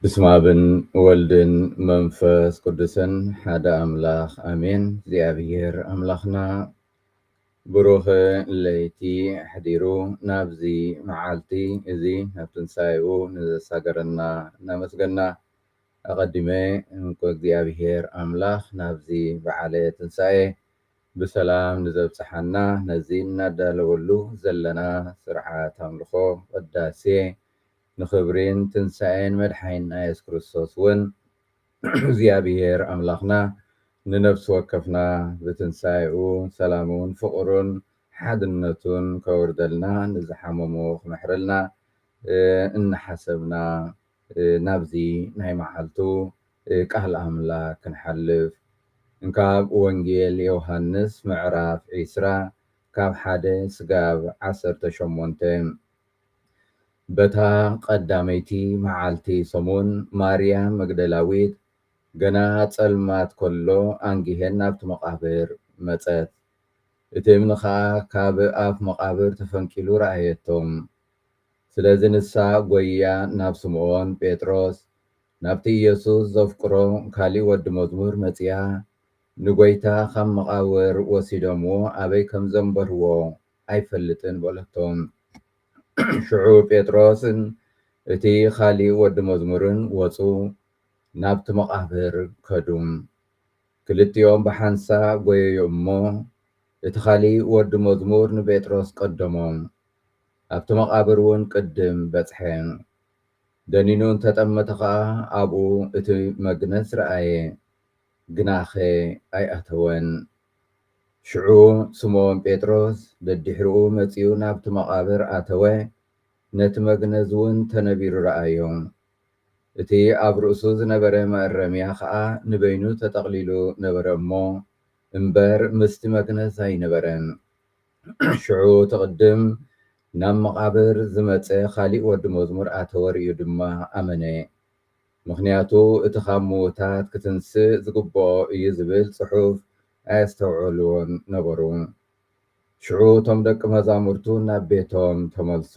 بسم አብን ወልድን መንፈስ ቅዱስን ሓደ አምላኽ አሜን። እግዚአብሔር አምላኽና ብሩኽ ለይቲ ሕዲሩ ናብዚ መዓልቲ እዚ ናብ ትንሣኤኡ ንዘሳገረና እናመስገና አቐዲመ እንኳ እግዚአብሔር አምላኽ ናብዚ በዓለ ትንሣኤ ብሰላም ንዘብፅሐና ነዚ እናዳለወሉ ዘለና ስርዓት አምልኾ ቅዳሴ ንኽብሪን ትንሣኤን መድሓኒትና ኢየሱስ ክርስቶስ እውን እግዚአብሔር አምላኽና ንነፍሲ ወከፍና ብትንሣኤኡ ሰላሙን ፍቕሩን ሓድነቱን ከውርደልና ንዝሓመሙ ክምሕረልና እናሓሰብና ናብዚ ናይ መዓልቱ ቃል አምላክ ክንሓልፍ ካብ ወንጌል ዮሐንስ ምዕራፍ 20 ካብ 1 ስጋብ 18 በታ ቀዳመይቲ መዓልቲ ሰሙን ማርያም መግደላዊት ገና ጸልማት ከሎ አንጊሄን ናብቲ መቃብር መጸት። እቲ እምኒ ከዓ ካብ አፍ መቃብር ተፈንቂሉ ረአየቶም። ስለዚ ንሳ ጎያ ናብ ስምዖን ጴጥሮስ ናብቲ ኢየሱስ ዘፍቅሮ ካሊእ ወዲ መዝሙር መጺያ ንጎይታ ካብ መቃብር ወሲዶምዎ አበይ ከም ዘንበርዎ አይፈልጥን በለቶም። ሽዑ ጴጥሮስን እቲ ካሊእ ወዲ መዝሙርን ወፁ ናብቲ መቃብር ከዱም። ክልቲኦም ብሓንሳ ጎየዩ እሞ እቲ ካሊእ ወዲ መዝሙር ንጴጥሮስ ቀደሞም። ኣብቲ መቃብር እውን ቅድም በጽሐ። ደኒኑ እንተጠመተ ከዓ ኣብኡ እቲ መግነዝ ረአየ፣ ግናኸ ኣይኣተወን። ሽዑ ስምዖን ጴጥሮስ ደድሕሪኡ መጺኡ ናብቲ መቃብር ኣተወ። ነቲ መግነዝ እውን ተነቢሩ ረአዮም። እቲ ኣብ ርእሱ ዝነበረ መእረምያ ከዓ ንበይኑ ተጠቕሊሉ ነበረ እሞ እምበር ምስቲ መግነዝ ኣይነበረን። ሽዑ ትቕድም ናብ መቃብር ዝመፀ ካሊእ ወዲ መዝሙር ኣተወ ርእዩ ድማ ኣመነ። ምክንያቱ እቲ ካብ ምዉታት ክትንስእ ዝግብኦ እዩ ዝብል ጽሑፍ ኣየስተውዕልዎን ነበሩ። ሽዑ እቶም ደቂ መዛሙርቱ ናብ ቤቶም ተመልሱ።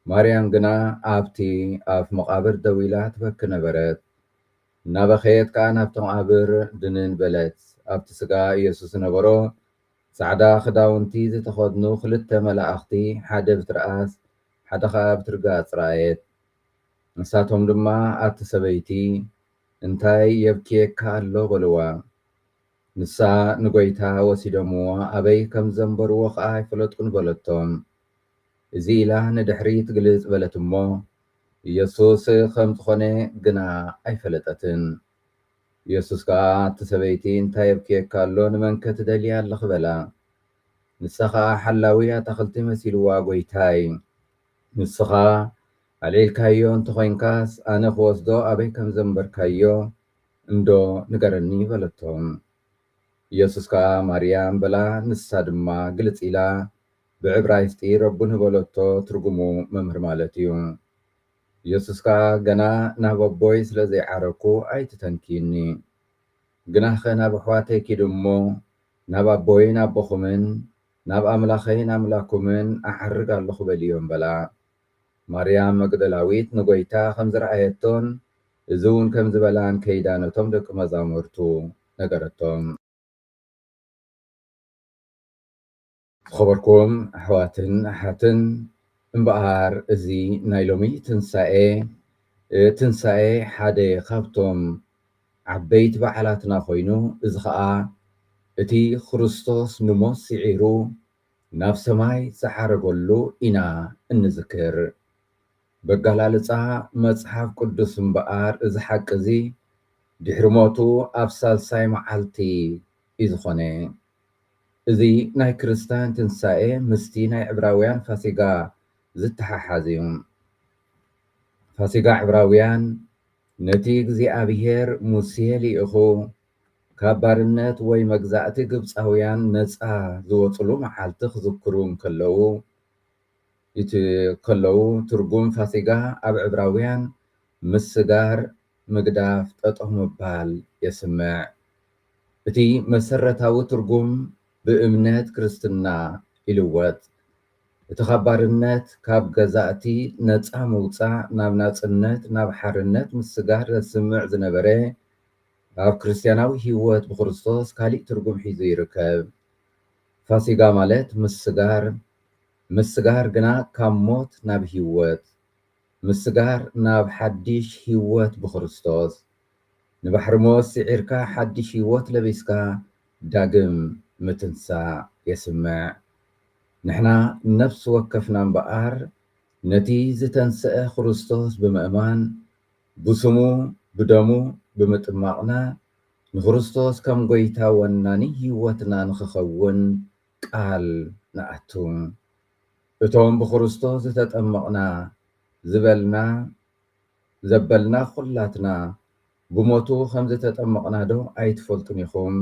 ማርያም ግና ኣብቲ ኣፍ መቃብር ደው ኢላ ትበኪ ነበረት። እናበኸየት ከዓ ናብቲ መቃብር ድንን በለት። ኣብቲ ስጋ ኢየሱስ ነበሮ ጻዕዳ ክዳውንቲ ዝተኸድኑ ክልተ መላእኽቲ ሓደ ብትርኣስ ሓደ ከዓ ብትርጋጽ ረአየት። ንሳቶም ድማ ኣቲ ሰበይቲ እንታይ የብክየካ ኣሎ በልዋ። ንሳ ንጎይታ ወሲዶምዎ ኣበይ ከም ዘንበርዎ ከዓ ኣይፈለጡን በለቶም። እዚ ኢላ ንድሕሪት ግልጽ በለት እሞ ኢየሱስ ከም ዝኾነ ግና ኣይፈለጠትን። ኢየሱስ ከዓ እቲ ሰበይቲ እንታይ የብክየካ ኣሎ ንመንከ ትደልያ ኣለኽ በላ። ንሳ ከዓ ሓላዊ ኣታኽልቲ መሲልዋ ጎይታይ ንስኻ ኣልዒልካዮ እንተኾይንካስ ኣነ ክወስዶ ኣበይ ከም ዘንበርካዮ እንዶ ንገረኒ በለቶም። ኢየሱስ ከዓ ማርያም በላ ንሳ ድማ ግልጽ ኢላ ብዕብራይስጢ ረቡ ንበለቶ ትርጉሙ መምህር ማለት እዩ። ኢየሱስ ከዓ ገና ናብ ኣቦይ ስለ ዘይዓረኩ ኣይትተንኪኒ፣ ግናኸ ናብ ኣሕዋተይ ኪድ እሞ ናብ ኣቦይን ኣቦኹምን ናብ ኣምላኸይን ኣምላኩምን ኣዓርግ ኣለኹ በልዮም በላ። ማርያም መግደላዊት ንጎይታ ከም ዝረኣየቶን እዚ እውን ከም ዝበላን ከይዳ ነቶም ደቂ መዛሙርቱ ነገረቶም። ዝኸበርኩም ኣሕዋትን ኣሓትን እምበኣር እዚ ናይ ሎሚ ትንሣኤ ሓደ ካብቶም ዓበይቲ በዓላትና ኮይኑ እዚ ከዓ እቲ ክርስቶስ ንሞት ስዒሩ ናብ ሰማይ ዝዓረገሉ ኢና እንዝክር። በጋላልፃ መጽሓፍ ቅዱስ እምበኣር እዚ ሓቂ እዚ ድሕሪ ሞቱ ኣብ ሳልሳይ መዓልቲ እዩ ዝኾነ። እዚ ናይ ክርስቲያን ትንሣኤ ምስቲ ናይ ዕብራውያን ፋሲጋ ዝተሓሓዘ እዩ። ፋሲጋ ዕብራውያን ነቲ እግዚኣብሔር ሙሴ ልኢኹ ካብ ባርነት ወይ መግዛእቲ ግብፃውያን ነፃ ዝወፅሉ መዓልቲ ክዝክሩ ከለዉ ትርጉም ፋሲጋ ኣብ ዕብራውያን ምስጋር፣ ምግዳፍ፣ ጠጠው ምባል የስምዕ። እቲ መሰረታዊ ትርጉም ብእምነት ክርስትና ይልወጥ። እቲ ካብ ባርነት ካብ ገዛእቲ ነፃ ምውፃእ ናብ ናፅነት ናብ ሓርነት ምስጋር ዘስምዕ ዝነበረ ኣብ ክርስትያናዊ ህይወት ብክርስቶስ ካሊእ ትርጉም ሒዙ ይርከብ። ፋሲጋ ማለት ምስጋር ግና ካብ ሞት ናብ ህይወት፣ ምስጋር ናብ ሓድሽ ህይወት ብክርስቶስ ንባሕሪ ሞት ስዒርካ ሓድሽ ህይወት ለቢስካ ዳግም ምትንሳእ የስምዕ። ንሕና ነፍሲ ወከፍና እምበኣር ነቲ ዝተንስአ ክርስቶስ ብምእማን ብስሙ ብደሙ ብምጥማቕና ንክርስቶስ ከም ጎይታ ወናኒ ህይወትና ንክኸውን ቃል ንኣቱ። እቶም ብክርስቶስ ዝተጠመቕና ዘበልና ኩላትና ብሞቱ ከም ዝተጠመቕና ዶ ኣይትፈልጡን ኢኹም?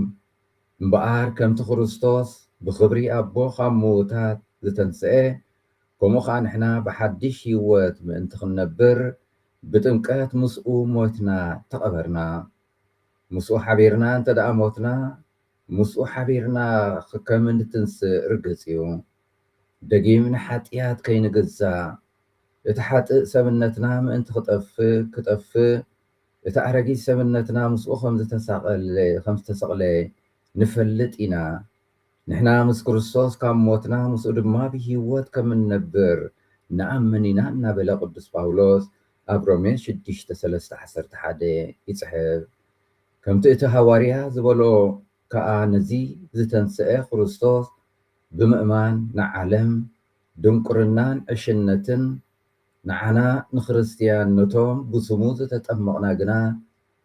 እምበኣር ከምቲ ክርስቶስ ብክብሪ ኣቦ ካብ ምዉታት ዝተንስአ ከምኡ ከዓ ንሕና ብሓድሽ ህይወት ምእንቲ ክንነብር ብጥምቀት ምስኡ ሞትና ተቐበርና። ምስኡ ሓቢርና እንተደኣ ሞትና ምስኡ ሓቢርና ከም እንትንስእ ርግፅ እዩ። ደጊም ንሓጢኣት ከይንግዛእ እቲ ሓጥእ ሰብነትና ምእንቲ ክጠፍእ እቲ ኣረጊት ሰብነትና ምስኡ ከም ዝተሰቕለ ንፈልጥ ኢና። ንሕና ምስ ክርስቶስ ካብ ሞትና ምስኡ ድማ ብህይወት ከም እንነብር ንኣምን ኢና እናበለ ቅዱስ ጳውሎስ ኣብ ሮሜ 6:3-11 ይፅሕፍ። ከምቲ እቲ ሃዋርያ ዝበልኦ ከዓ ነዚ ዝተንስአ ክርስቶስ ብምእማን ንዓለም ድንቁርናን ዕሽነትን ንዓና ንክርስቲያንነቶም ብስሙ ዝተጠመቕና ግና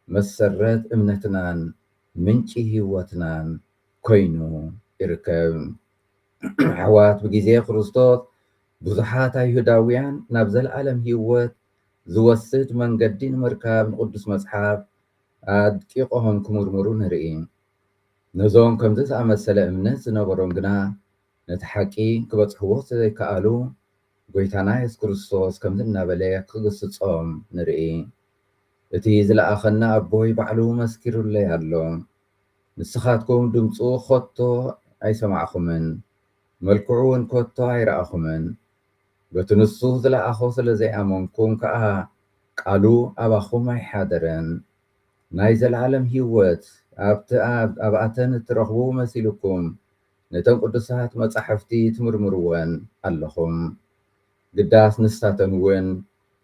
መሰረት እምነትናን ምንጪ ህይወትናን ኮይኑ ይርከብ። ኣሕዋት ብግዜ ክርስቶስ ብዙሓት ኣይሁዳውያን ናብ ዘለኣለም ህይወት ዝወስድ መንገዲ ንምርካብ ንቅዱስ መፅሓፍ ኣድቂቖም ክምርምሩ ንርኢ። ነዞም ከምዚ ዝኣመሰለ እምነት ዝነበሮም ግና ነቲ ሓቂ ክበፅሕዎ ዘይከኣሉ ጎይታና የሱስ ክርስቶስ ከምዚ እናበለ ክግስፆም ንርኢ። እቲ ዝለኣኸና ኣቦይ ባዕሉ መስኪሩለይ ኣሎ። ንስኻትኩም ድምፁ ኮቶ ኣይሰማዕኹምን፣ መልክዑ እውን ኮቶ ኣይረኣኹምን። በቲ ንሱ ዝለኣኾ ስለ ዘይኣመንኩም ከዓ ቃሉ ኣባኹም ኣይሓደረን። ናይ ዘለዓለም ህይወት ኣብኣተን እትረኽቡ መሲልኩም ነተን ቅዱሳት መጻሕፍቲ ትምርምርወን ኣለኹም። ግዳስ ንሳተን እውን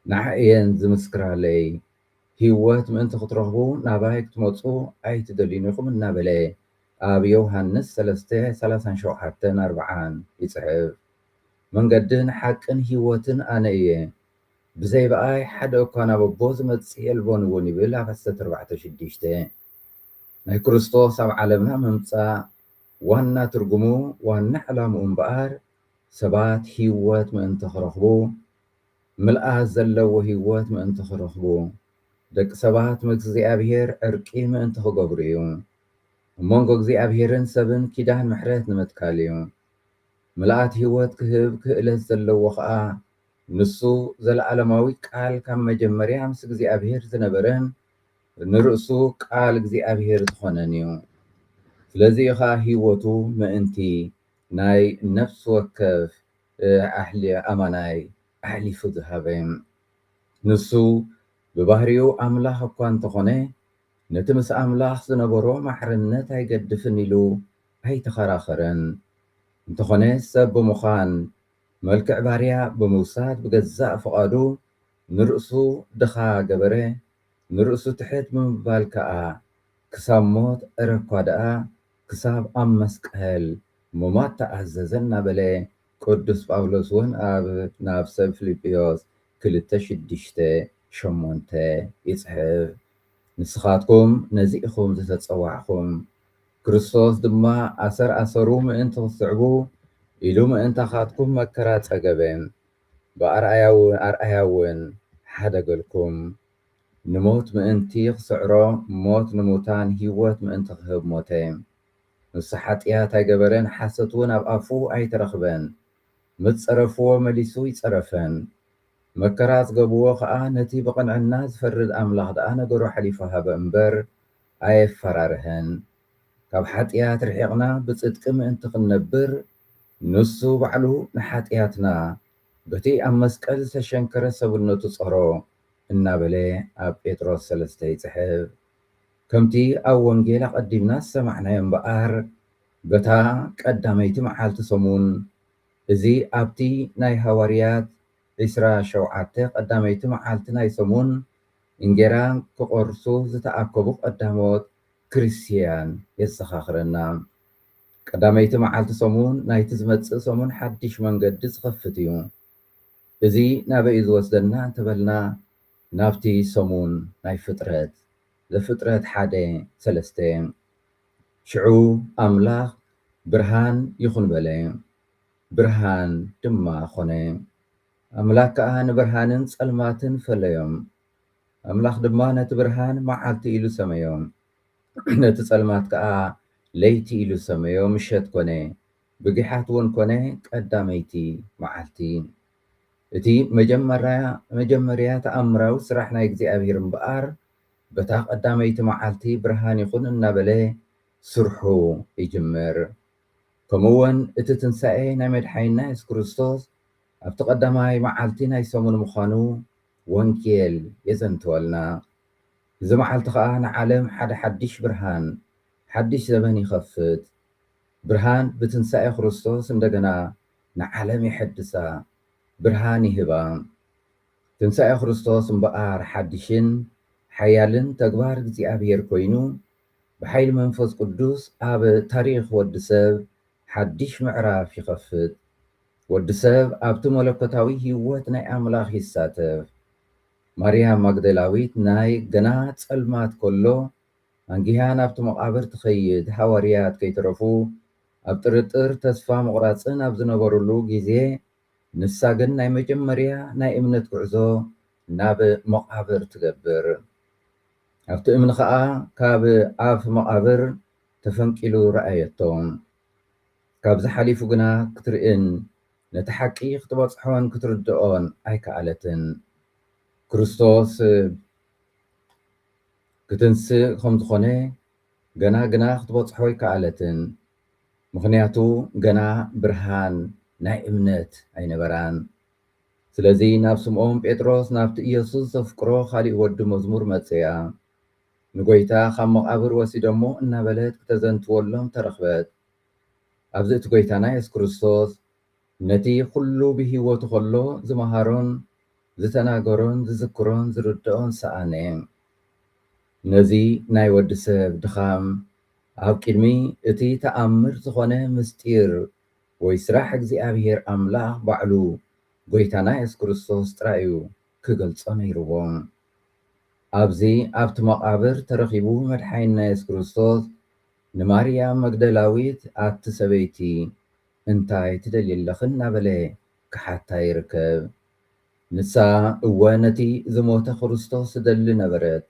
ንዓእየን ዝምስክራለይ ህይወት ምእንቲ ክትረኽቡ ናባይ ክትመፁ ኣይትደልዩን ኢኹም እናበለ ኣብ ዮሃንስ 3:37-40 ይፅሕፍ። መንገድን ሓቅን ህይወትን ኣነ እየ፣ ብዘይ በኣይ ሓደ እኳ ናብ ኣቦ ዝመጽእ የልቦን እውን ይብል ኣብ 14:6 ናይ ክርስቶስ ኣብ ዓለምና ምምፃእ ዋና ትርጉሙ ዋና ዕላምኡ እምበኣር ሰባት ህይወት ምእንቲ ክረኽቡ ምልኣት ዘለዎ ህይወት ምእንቲ ክረኽቡ ደቂ ሰባት ምስ እግዚኣብሔር ዕርቂ ምእንቲ ክገብሩ እዩ። እሞንጎ እግዚኣብሔርን ሰብን ኪዳን ምሕረት ንምትካል እዩ። ምልኣት ህይወት ክህብ ክእለት ዘለዎ ከዓ ንሱ ዘለዓለማዊ ቃል ካብ መጀመርያ ምስ እግዚኣብሔር ዝነበረን ንርእሱ ቃል እግዚኣብሔር ዝኾነን እዩ። ስለዚ ከዓ ህይወቱ ምእንቲ ናይ ነፍሲ ወከፍ ኣማናይ ኣሕሊፉ ዝሃበ ንሱ ብባህሪኡ ኣምላኽ እኳ እንተኾነ ነቲ ምስ ኣምላኽ ዝነበሮ ማሕርነት ኣይገድፍን ኢሉ ኣይተኸራኸረን። እንተኾነ ሰብ ብምዃን መልክዕ ባርያ ብምውሳድ ብገዛእ ፍቓዱ ንርእሱ ድኻ ገበረ። ንርእሱ ትሕት ብምባል ከዓ ክሳብ ሞት ዕረኳ ደኣ ክሳብ ኣብ መስቀል ምሟት ተኣዘዘ እናበለ ቅዱስ ጳውሎስ እውን ናብ ሰብ ፊልጵዮስ 2:6-8 ይጽሕፍ። ንስኻትኩም ነዚ ኢኹም ዝተጸዋዕኹም ክርስቶስ ድማ ኣሰሩ ምእንቲ ክስዕቡ ኢሉ ምእንታኻትኩም መከራ ጸገበ ብኣርኣያውን ሓደገልኩም ንሞት ምእንቲ ክስዕሮ ሞት ንሙታን ህይወት ምእንቲ ክህብ ሞተ። ንሱ ሓጢኣት ኣይገበረን ሓሰት እውን ኣብ ኣፉ ኣይተረኽበን። ምስ ፀረፍዎ መሊሱ ይፀረፈን። መከራ ዝገብዎ ከዓ ነቲ ብቕንዕና ዝፈርድ ኣምላኽ ደኣ ነገሩ ሓሊፉ ሃበ እምበር ኣየፈራርህን። ካብ ሓጢኣት ርሒቕና ብጽድቂ ምእንቲ ክንነብር ንሱ ባዕሉ ንሓጢኣትና በቲ ኣብ መስቀል ዝተሸንከረ ሰብነቱ ጸሮ እናበለ ኣብ ጴጥሮስ 3 ይጽሕፍ። ከምቲ ኣብ ወንጌል ኣቐዲምና ዝሰማዕናዮ እምበኣር በታ ቀዳመይቲ መዓልቲ ሰሙን እዚ ኣብቲ ናይ ሃዋርያት 27 ቀዳመይቲ መዓልቲ ናይ ሰሙን እንጌራ ክቆርሱ ዝተኣከቡ ቀዳሞት ክርስቲያን የዘኻኽረና። ቀዳመይቲ መዓልቲ ሰሙን ናይቲ ዝመጽእ ሰሙን ሓድሽ መንገዲ ዝኸፍት እዩ። እዚ ናበይ ዝወስደና እንተበልና ናብቲ ሰሙን ናይ ፍጥረት ዘፍጥረት 1:3 ሽዑ ኣምላኽ ብርሃን ይኹን በለ፣ ብርሃን ድማ ኾነ። ኣምላኽ ከዓ ንብርሃንን ጸልማትን ፈለዮም። ኣምላኽ ድማ ነቲ ብርሃን መዓልቲ ኢሉ ሰመዮም፣ ነቲ ጸልማት ከዓ ለይቲ ኢሉ ሰመዮ። ምሸት ኮነ፣ ብጊሓት እውን ኮነ ቀዳመይቲ መዓልቲ። እቲ መጀመርያ ተኣምራዊ ስራሕ ናይ እግዚኣብሔር እምበኣር በታ ቀዳመይቲ መዓልቲ ብርሃን ይኹን እናበለ ስርሑ ይጅምር። ከምኡውን እቲ ትንሣኤ ናይ መድሓኒና ኢየሱስ ክርስቶስ ኣብቲ ቀዳማይ መዓልቲ ናይ ሰሙን ምዃኑ ወንጌል የዘንትወልና። እዚ መዓልቲ ከዓ ንዓለም ሓደ ሓድሽ ብርሃን ሓድሽ ዘመን ይኸፍት። ብርሃን ብትንሣኤ ክርስቶስ እንደገና ንዓለም ይሐድሳ፣ ብርሃን ይህባ። ትንሣኤ ክርስቶስ እምበኣር ሓድሽን ሓያልን ተግባር እግዚኣብሔር ኮይኑ ብሓይሊ መንፈስ ቅዱስ ኣብ ታሪኽ ወዲ ሰብ ሓድሽ ምዕራፍ ይኸፍት። ወዲ ሰብ ኣብቲ መለኮታዊ ህይወት ናይ ኣምላኽ ይሳተፍ። ማርያም ማግደላዊት ናይ ገና ጸልማት ከሎ አንጊያ ናብቲ መቃብር ትኸይድ ሃዋርያት ከይተረፉ ኣብ ጥርጥር ተስፋ ምቑራፅን ኣብ ዝነበሩሉ ጊዜ ንሳ ግን ናይ መጀመርያ ናይ እምነት ጉዕዞ ናብ መቃብር ትገብር። ኣብቲ እምኒ ከዓ ካብ ኣፍ መቃብር ተፈንቂሉ ረኣየቶም። ካብዚ ሓሊፉ ግና ክትርእን ነቲ ሓቂ ክትበፅሖን ክትርድኦን ኣይከኣለትን። ክርስቶስ ክትንስእ ከም ዝኾነ ገና ክትበፅሖ ኣይከኣለትን። ምክንያቱ ገና ብርሃን ናይ እምነት ኣይነበራን። ስለዚ ናብ ስምዖን ጴጥሮስ ናብቲ ኢየሱስ ዘፍቅሮ ካሊእ ወዲ መዝሙር መፅያ ንጎይታ ካብ መቃብር ወሲዶሞ እናበለት ክተዘንትወሎም ተረኽበት። ኣብዚ እቲ ጎይታና ኢየሱስ ክርስቶስ ነቲ ኩሉ ብሂወቱ ከሎ ዝመሃሮን ዝተናገሮን ዝዝክሮን ዝርድኦን ሰኣነ። ነዚ ናይ ወዲ ሰብ ድኻም ኣብ ቅድሚ እቲ ተኣምር ዝኾነ ምስጢር ወይ ስራሕ እግዚኣብሔር ኣምላኽ ባዕሉ ጎይታና ኢየሱስ ክርስቶስ ጥራዩ ክገልጾ ነይሩዎም። ኣብዚ ኣብቲ መቃብር ተረኺቡ መድሓኒና ኢየሱስ ክርስቶስ ንማርያም መግደላዊት ኣቲ ሰበይቲ እንታይ ትደልየለኽን እናበለ ክሓታ ይርከብ። ንሳ እወ ነቲ ዝሞተ ክርስቶስ ትደሊ ነበረት።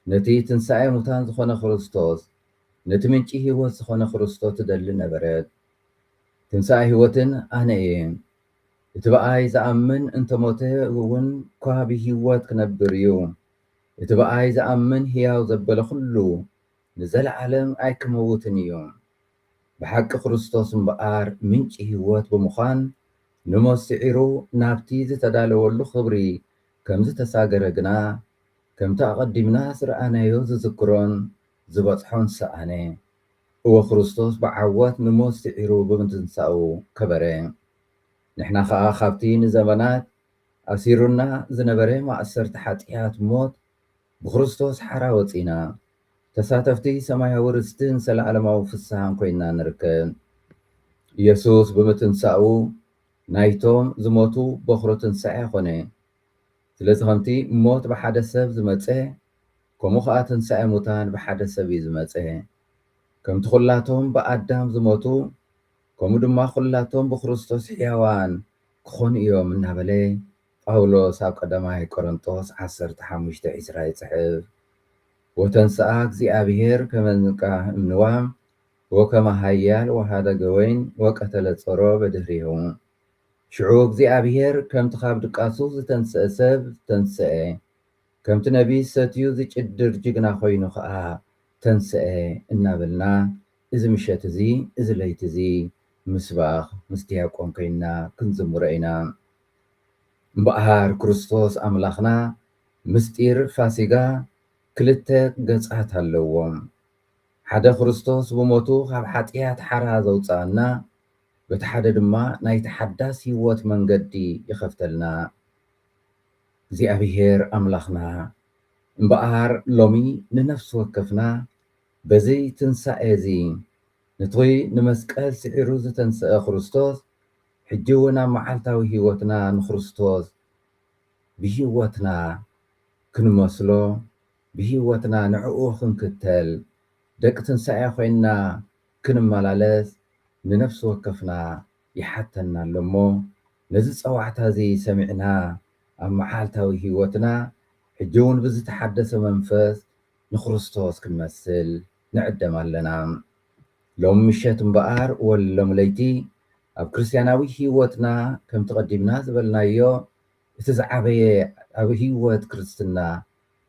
ነቲ ትንሣኤ ሙታን ዝኾነ ክርስቶስ ነቲ ምንጪ ህይወት ዝኾነ ክርስቶስ ትደሊ ነበረት። ትንሣኤ ህይወትን ኣነ እየ። እቲ በኣይ ዝኣምን እንተሞተ እውን እኳ ብህይወት ክነብር እዩ። እቲ በኣይ ዝኣምን ሕያው ዘበለ ኩሉ ንዘለዓለም ኣይክመውትን እዩ። ብሓቂ ክርስቶስ እምበኣር ምንጪ ህይወት ብምዃን ንሞት ስዒሩ ናብቲ ዝተዳለወሉ ክብሪ ከም ዝተሳገረ ግና ከምቲ ኣቐዲምና ዝረኣናዮ ዝዝክሮን ዝበፅሖን ሰኣነ። እወ ክርስቶስ ብዓወት ንሞት ስዒሩ ብምትንሳኡ ከበረ። ንሕና ከዓ ካብቲ ንዘመናት ኣሲሩና ዝነበረ ማእሰርቲ ሓጢኣት ሞት ብክርስቶስ ሓራ ወፂና ተሳተፍቲ ሰማያዊ ርስትን ዘለዓለማዊ ፍስሓን ኮይና ንርከብ። ኢየሱስ ብምትንሳኡ ናይቶም ዝሞቱ በኩሪ ትንሣኤ ኮነ። ስለዚ ከምቲ ሞት ብሓደ ሰብ ዝመፀ ከምኡ ከዓ ትንሣኤ ሙታን ብሓደ ሰብ እዩ ዝመፀ። ከምቲ ኩላቶም ብኣዳም ዝሞቱ ከምኡ ድማ ኩላቶም ብክርስቶስ ሕያዋን ክኾኑ እዮም እናበለ ጳውሎስ ኣብ ቀዳማይ ቆሮንጦስ 15:20 ይፅሕፍ። ወተንሥአ እግዚአብሔር ከመ ንቃሕ እምንዋም ወከመ ሃያል ወሃደገ ወይን ወቀተለ ጸሮ በድህሪሁ። ሽዑ እግዚአብሔር ከምቲ ካብ ድቃሱ ዝተንስአ ሰብ ተንስአ፣ ከምቲ ነቢይ ሰትዩ ዝጭድር ጅግና ኮይኑ ከዓ ተንስአ እናበልና እዚ ምሸት እዚ እዚ ለይቲ እዚ ምስባኽ ምስ ዲያቆን ኮይና ክንዝምሮ ኢና። እምበኣር ክርስቶስ ኣምላኽና ምስጢር ፋሲጋ ክልተ ገጻት ኣለዎም። ሓደ ክርስቶስ ብሞቱ ካብ ሓጢኣት ሓራ ዘውፃአና፣ በቲ ሓደ ድማ ናይ ተሓዳስ ህይወት መንገዲ ይኸፍተልና። እግዚኣብሔር ኣምላኽና እምበኣር ሎሚ ንነፍሲ ወከፍና በዚ ትንሣኤ እዚ ነቲ ንመስቀል ስዒሩ ዝተንስአ ክርስቶስ ሕጂ እውን ኣብ መዓልታዊ ህይወትና ንክርስቶስ ብህይወትና ክንመስሎ ብህይወትና ንዕኡ ክንክተል ደቂ ትንሣኤ ኮይንና ክንመላለስ ንነፍሲ ወከፍና ይሓተና ኣሎ እሞ ነዚ ፀዋዕታ እዚ ሰሚዕና ኣብ መዓልታዊ ህይወትና ሕጂ እውን ብዝተሓደሰ መንፈስ ንክርስቶስ ክንመስል ንዕደም ኣለና። ሎም ምሸት እምበኣር ወሎም ለይቲ ኣብ ክርስትያናዊ ህይወትና ከም ተቐዲምና ዝበልናዮ እቲ ዝዓበየ ኣብ ህይወት ክርስትና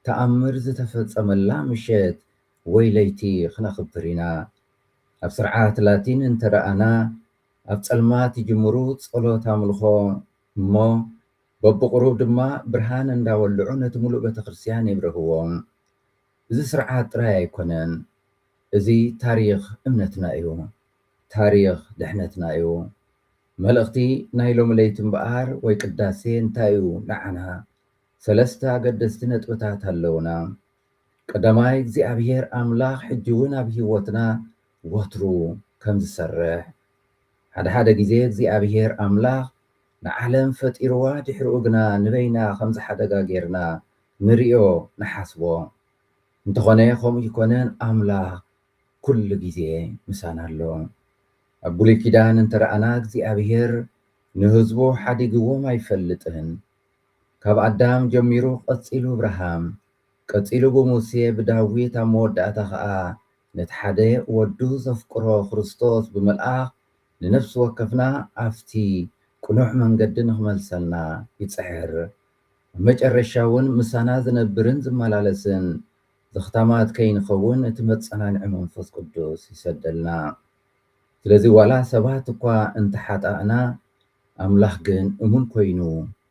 ተኣምር ዝተፈጸመላ ምሸት ወይ ለይቲ ክነኽብር ኢና። ኣብ ስርዓት ላቲን እንተረኣና ኣብ ጸልማት ይጅምሩ ጸሎት ኣምልኾ እሞ በብቁሩብ ድማ ብርሃን እንዳወልዑ ነቲ ሙሉእ ቤተክርስትያን ይብርህዎም። እዚ ስርዓት ጥራይ ኣይኮነን፣ እዚ ታሪኽ እምነትና እዩ፣ ታሪኽ ድሕነትና እዩ። መልእኽቲ ናይ ሎሚ ለይቲ እምበኣር ወይ ቅዳሴ እንታይ እዩ? ንዓና ሰለስተ ኣገደስቲ ነጥብታት ኣለውና። ቀዳማይ እግዚኣብሔር ኣምላኽ ሕጂ እውን ኣብ ህይወትና ወትሩ ከም ዝሰርሕ፣ ሓደ ግዜ እግዚኣብሔር ኣምላኽ ንዓለም ፈጢርዋ ድሕሪኡ ግና ንበይና ከም ዝሓደጋ ጌርና ንሪኦ ንሓስቦ እንተኾነ ከምኡ ይኮነን ኣምላኽ ኩሉ ግዜ ምሳና ኣሎ። ኣብ ብሉይ ኪዳን እንተረኣና እግዚኣብሔር ንህዝቡ ሓዲግዎም ኣይፈልጥን። ካብ ኣዳም ጀሚሩ ቀፂሉ ብርሃም፣ ቀፂሉ ብሙሴ፣ ብዳዊት ኣብ መወዳእታ ከዓ ነቲ ሓደ ወዱ ዘፍቅሮ ክርስቶስ ብምልኣኽ ንነፍሲ ወከፍና ኣብቲ ቁኑዕ መንገዲ ንኽመልሰልና ይፅሕር። ኣብ መጨረሻ እውን ምሳና ዝነብርን ዝመላለስን ዘኽታማት ከይንኸውን እቲ መፀናንዒ መንፈስ ቅዱስ ይሰደልና። ስለዚ ዋላ ሰባት እኳ እንተሓጣእና ኣምላኽ ግን እሙን ኮይኑ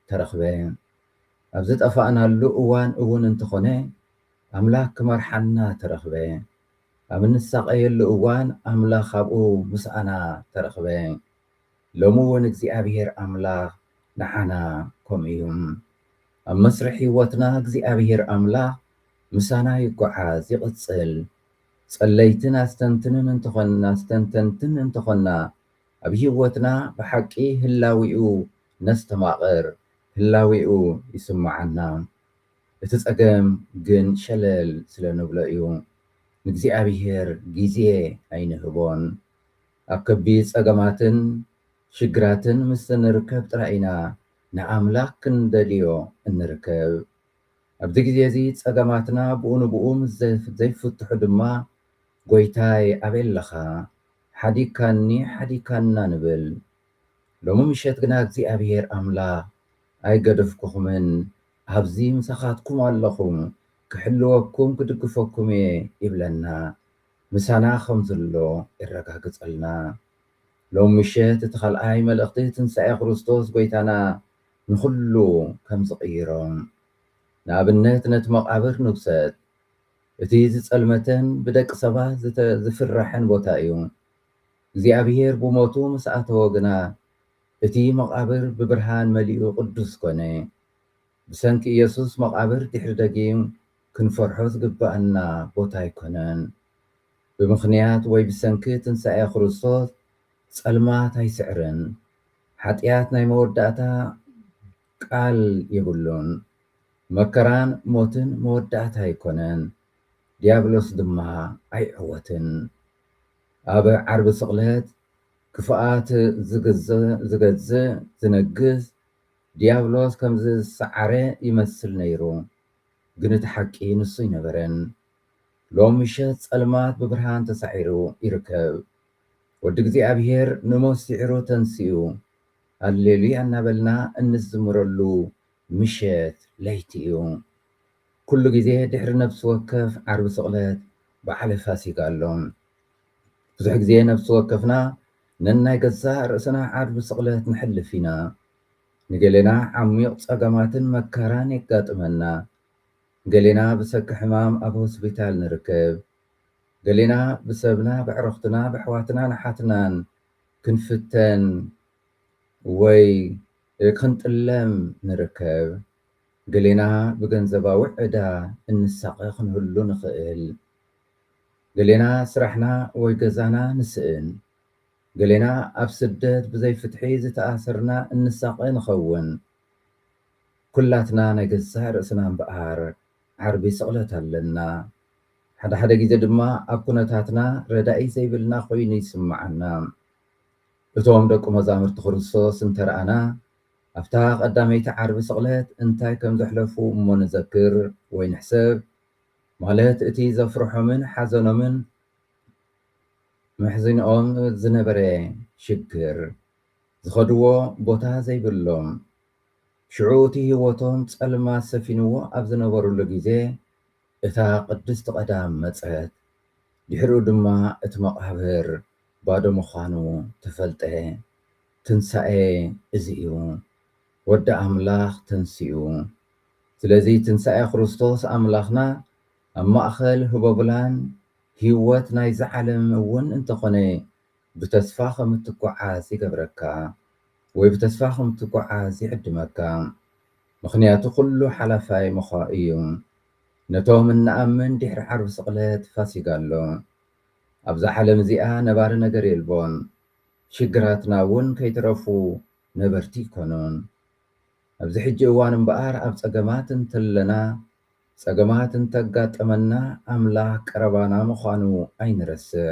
ተረኽበ። ኣብ ዝጠፋእናሉ እዋን እውን እንተኾነ ኣምላኽ ክመርሓና ተረኽበ። ኣብ እንሳቐየሉ እዋን ኣምላኽ ኣብኡ ምስኣና ተረኽበ። ሎሚ እውን እግዚኣብሔር ኣምላኽ ንዓና ከምኡ እዩ። ኣብ መስርሕ ህይወትና እግዚኣብሔር ኣምላኽ ምሳና ይጓዓዝ ይቕፅል። ጸለይትን ኣስተንትንን እንተኾንና ኣብ ህይወትና ብሓቂ ህላዊኡ ነስተማቕር፣ ህላዊኡ ይስማዓና። እቲ ፀገም ግን ሸለል ስለ ንብሎ እዩ። ንእግዚኣብሔር ግዜ ኣይንህቦን። ኣብ ከቢድ ፀገማትን ሽግራትን ምስ ንርከብ ጥራይ ኢና ንኣምላኽ ክንደልዮ እንርከብ። ኣብዚ ግዜ እዚ ፀገማትና ብኡ ንብኡ ምስ ዘይፍትሑ ድማ ጎይታይ ኣበየለኻ ሓዲካኒ ሓዲካና ንብል። ሎሚ ምሸት ግና እግዚኣብሔር ኣምላኽ ኣይገደፍኩኹምን ኣብዚ ምሳኻትኩም ኣለኹም ክሕልወኩም ክድግፈኩም እየ ይብለና። ምሳና ከም ዘሎ ይረጋግፀልና። ሎሚ ምሸት እቲ ካልኣይ መልእኽቲ ትንሣኤ ክርስቶስ ጎይታና ንኩሉ ከም ዝቕይሮም። ንኣብነት ነቲ መቃብር ንውሰድ። እቲ ዝጸልመተን ብደቂ ሰባት ዝፍራሕን ቦታ እዩ። እግዚኣብሔር ብሞቱ ምስ ኣተወ ግና እቲ መቃብር ብብርሃን መሊኡ ቅዱስ ኮነ። ብሰንኪ ኢየሱስ መቃብር ድሕሪ ደጊም ክንፈርሖ ዝግባአና ቦታ ኣይኮነን። ብምኽንያት ወይ ብሰንኪ ትንሣኤ ክርስቶስ ጸልማት ኣይስዕርን። ሓጢኣት ናይ መወዳእታ ቃል የብሉን። መከራን ሞትን መወዳእታ ኣይኮነን። ዲያብሎስ ድማ ኣይዕወትን። ኣብ ዓርቢ ስቕለት ክፍኣት ዝገዝእ ዝነግስ ዲያብሎስ ከም ዝሰዓረ ይመስል ነይሩ፣ ግን እቲ ሓቂ ንሱ ይነበረን። ሎሚ ምሸት ጸልማት ብብርሃን ተሳዒሩ ይርከብ። ወዲ እግዚኣብሔር ንሞት ሲዒሩ ተንሲኡ ሃሌሉያ እናበልና እንዝምረሉ ምሸት ለይቲ እዩ። ኩሉ ግዜ ድሕሪ ነብሲ ወከፍ ዓርቢ ስቕለት በዓለ ፋሲካ ኣሎ። ብዙሕ ግዜ ነብሲ ወከፍና ነናይ ገዛእ ርእስና ዓርቢ ስቕለት ንሕልፍ ኢና። ንገሌና ዓሚቕ ፀገማትን መከራን የጋጥመና። ገሌና ብሰኪ ሕማም ኣብ ሆስፒታል ንርከብ። ገሌና ብሰብና ብዕረኽትና ብኣሕዋትና ንሓትናን ክንፍተን ወይ ክንጥለም ንርከብ። ገሌና ብገንዘባዊ ዕዳ እንሳቐ ክንህሉ ንኽእል። ገሌና ስራሕና ወይ ገዛና ንስእን። ገሌና ኣብ ስደት ብዘይ ፍትሒ ዝተኣሰርና እንሳቐ ንኸውን። ኩላትና ናይ ገዛእ ርእስና እምበኣር ዓርቢ ስቕለት ኣለና። ሓደ ሓደ ግዜ ድማ ኣብ ኩነታትና ረዳኢ ዘይብልና ኮይኑ ይስማዓና። እቶም ደቂ መዛሙርቲ ክርስቶስ እንተረኣና ኣብታ ቀዳመይቲ ዓርቢ ስቕለት እንታይ ከም ዘሕለፉ እሞ ንዘክር ወይ ንሕሰብ። ማለት እቲ ዘፍርሖምን ሓዘኖምን መሕዘኒኦም ዝነበረ ሽግር፣ ዝኸድዎ ቦታ ዘይብሎም፣ ሽዑ እቲ ህይወቶም ጸልማት ሰፊንዎ ኣብ ዝነበሩሉ ግዜ እታ ቅድስቲ ቀዳም መፀት፣ ድሕሪኡ ድማ እቲ መቃብር ባዶ ምዃኑ ተፈልጠ። ትንሣኤ እዚ እዩ። ወዲ ኣምላኽ ተንሲኡ። ስለዚ ትንሣኤ ክርስቶስ ኣምላኽና ኣብ ማእኸል ህበብላን ህይወት ናይ ዝዓለም እውን እንተኾነ ብተስፋ ከም እትጓዓዝ ይገብረካ ወይ ብተስፋ ከም እትጓዓዝ ይዕድመካ። ምክንያቱ ኩሉ ሓላፋይ ምዃኑ እዩ። ነቶም እንኣምን ድሕሪ ዓርቢ ስቕለት ፋሲጋ ኣሎ። ኣብዛ ዓለም እዚኣ ነባሪ ነገር የልቦን። ሽግራትና እውን ከይትረፉ ነበርቲ ይኮኑን። ኣብዚ ሕጂ እዋን እምበኣር ኣብ ፀገማት እንተለና ፀገማት እንተጋጠመና ኣምላኽ ቀረባና ምዃኑ ኣይንረስዕ።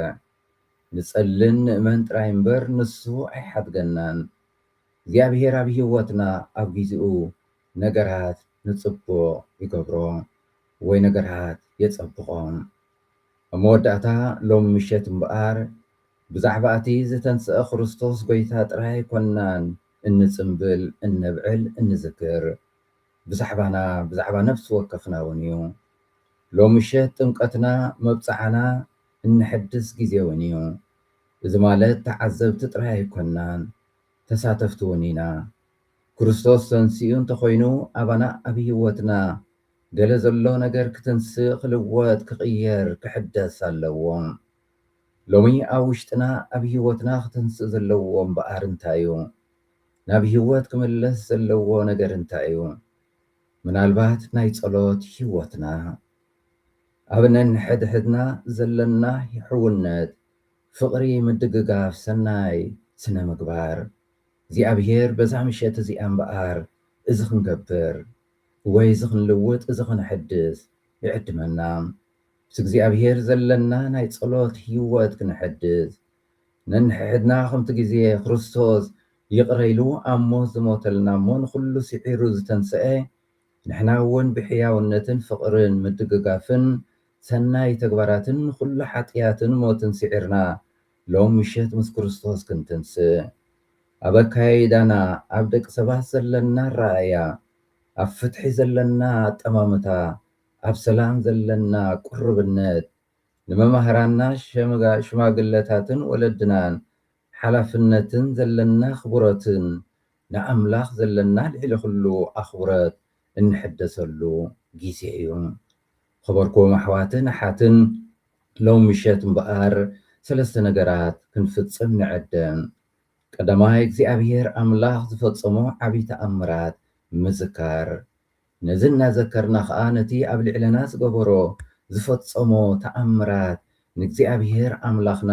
ንጸልን ንእመን ጥራይ እምበር ንሱ ኣይሓድገናን። እግዚኣብሔር ኣብ ህይወትና ኣብ ግዚኡ ነገራት ንፅቡቕ ይገብሮ ወይ ነገራት የፀብቖም። ኣብ መወዳእታ ሎሚ ምሸት እምበኣር ብዛዕባ እቲ ዝተንስአ ክርስቶስ ጎይታ ጥራይ ኮናን እንፅምብል እንብዕል እንዝክር። ብዛዕባ ነፍሲ ወከፍና እውን እዩ። ሎሚ ምሸት ጥምቀትና መብፃዕና እንሕድስ ግዜ እውን እዩ። እዚ ማለት ተዓዘብቲ ጥራይ ኣይኮናን ተሳተፍቲ እውን ኢና። ክርስቶስ ተንስኡ እንተኮይኑ ኣባና ኣብ ህይወትና ገለ ዘሎ ነገር ክትንስእ ክልወጥ ክቕየር ክሕደስ ኣለዎም። ሎሚ ኣብ ውሽጥና ኣብ ህይወትና ክትንስእ ዘለዎ እምበኣር እንታይ እዩ? ናብ ህይወት ክምለስ ዘለዎ ነገር እንታይ እዩ? ምናልባት ናይ ጸሎት ህይወትና፣ ኣብ ነንሕድሕድና ዘለና ሕውነት፣ ፍቕሪ፣ ምድግጋፍ፣ ሰናይ ስነ ምግባር እግዚኣብሔር በዛ ምሸት እዚኣ እምበኣር እዚ ክንገብር ወይ እዚ ክንልውጥ እዚ ክንሕድስ ይዕድመና። ምስ እግዚኣብሔር ዘለና ናይ ጸሎት ህይወት ክንሕድስ ነንሕድና ከምቲ ግዜ ክርስቶስ ይቕረይሉ ኣብ ሞት ዝሞተልና እሞ ንኩሉ ስዒሩ ዝተንስአ ንሕና እውን ብሕያውነትን ፍቕርን ምድግጋፍን ሰናይ ተግባራትን ኩሉ ሓጢያትን ሞትን ስዒርና ሎም ምሸት ምስ ክርስቶስ ክንትንስእ ኣብ ኣካይዳና ኣብ ደቂ ሰባት ዘለና ረኣያ ኣብ ፍትሒ ዘለና ኣጠማምታ ኣብ ሰላም ዘለና ቁርብነት ንመማህራንና ሽማግለታትን ወለድናን ሓላፍነትን ዘለና ክቡረትን ንኣምላኽ ዘለና ልዕሊ ኩሉ ኣኽብረት እንሕደሰሉ ግዜ እዩ። خبركم أحواتن أحاتن لو مشيت مبقر ثلاث ነገራት ክንፍጽም ንዕድም ቀዳማይ እግዚአብሔር ኣምላኽ ዝፈጸሞ ዓብይ ተኣምራት ምዝካር ነዚ እናዘከርና ከዓ ነቲ ኣብ ልዕለና ዝገበሮ ዝፈጸሞ ተኣምራት ንእግዚአብሔር ኣምላኽና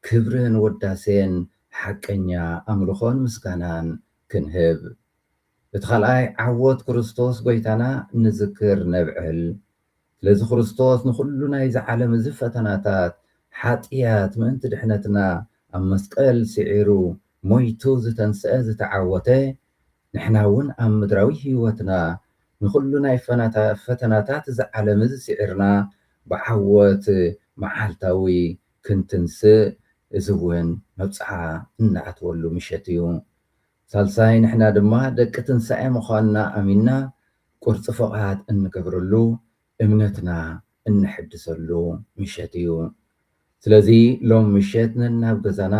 ክብርን ውዳሴን ሓቀኛ ኣምልኾን ምስጋናን ክንህብ እቲ ካልኣይ ዓወት ክርስቶስ ጎይታና ንዝክር ነብዕል ስለዚ ክርስቶስ ንኩሉ ናይ ዝዓለም እዚ ፈተናታት ሓጢያት ምእንቲ ድሕነትና ኣብ መስቀል ስዒሩ ሞይቱ ዝተንስአ ዝተዓወተ ንሕና እውን ኣብ ምድራዊ ህይወትና ንኩሉ ናይ ፈተናታት ዝዓለም እዚ ስዒርና ብዓወት መዓልታዊ ክንትንስእ እዚ እውን መብፅዓ እናኣትወሉ ምሸት እዩ። ሳልሳይ ንሕና ድማ ደቂ ትንሳኤ ምዃንና ኣሚንና ቁርፂ ፍቓድ እንገብረሉ እምነትና እንሕድሰሉ ምሸት እዩ። ስለዚ ሎም ምሸት ናብ ገዛና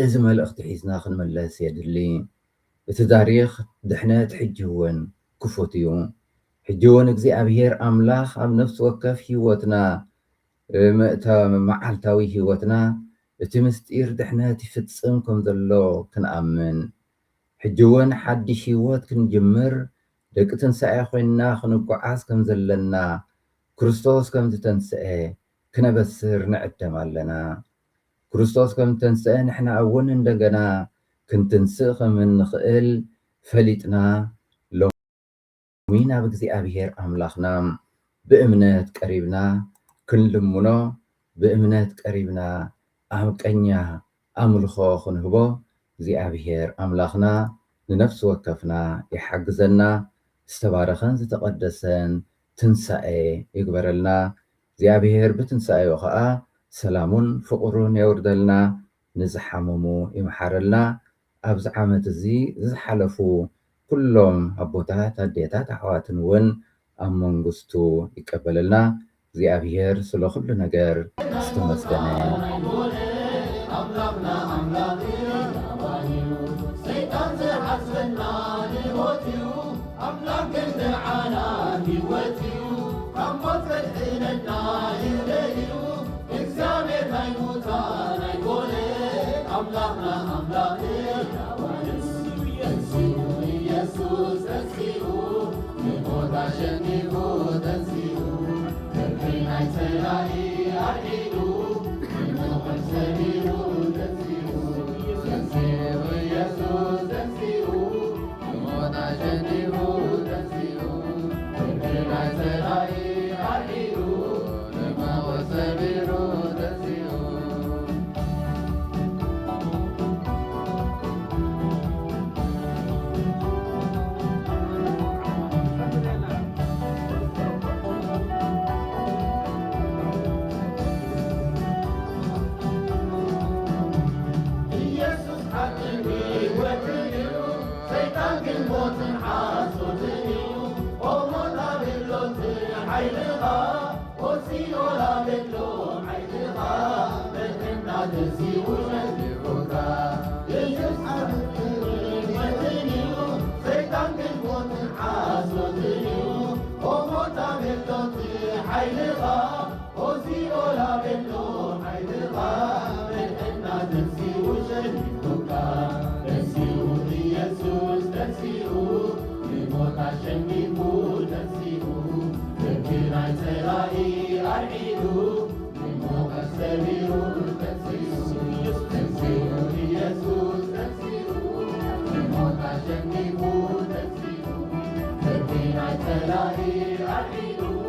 እዚ መልእኽቲ ሒዝና ክንመለስ የድሊ። እቲ ታሪኽ ድሕነት ሕጂ እውን ክፉት እዩ። ሕጂ እውን እግዚኣብሔር ኣምላኽ ኣብ ነፍሲ ወከፍ ህይወትና መዓልታዊ ህይወትና እቲ ምስጢር ድሕነት ይፍፅም ከም ዘሎ ክንኣምን ሕጂ እውን ሓድሽ ህይወት ክንጅምር ደቂ ትንሳኤ ኮይንና ክንጓዓዝ ከም ዘለና ክርስቶስ ከም ዝተንስአ ክነበስር ንዕደም ኣለና። ክርስቶስ ከም ዝተንስአ ንሕና እውን እንደገና ክንትንስእ ከም እንኽእል ፈሊጥና ሎሚ ናብ እግዚኣብሔር ኣምላኽና ብእምነት ቀሪብና ክንልምኖ ብእምነት ቀሪብና ኣምቀኛ ኣምልኾ ክንህቦ እግዚኣብሔር ኣምላኽና ንነፍሲ ወከፍና ይሓግዘና ዝተባረኸን ዝተቐደሰን ትንሳኤ ይግበረልና። እግዚኣብሔር ብትንሳኤኡ ከዓ ሰላሙን ፍቕሩን የውርደልና ንዝሓመሙ ይመሓረልና። ኣብዚ ዓመት እዚ ዝሓለፉ ኩሎም ኣቦታት ኣዴታት ኣሕዋትን እውን ኣብ መንግስቱ ይቀበለልና። እግዚኣብሔር ስለ ኩሉ ነገር ዝተመስገነ I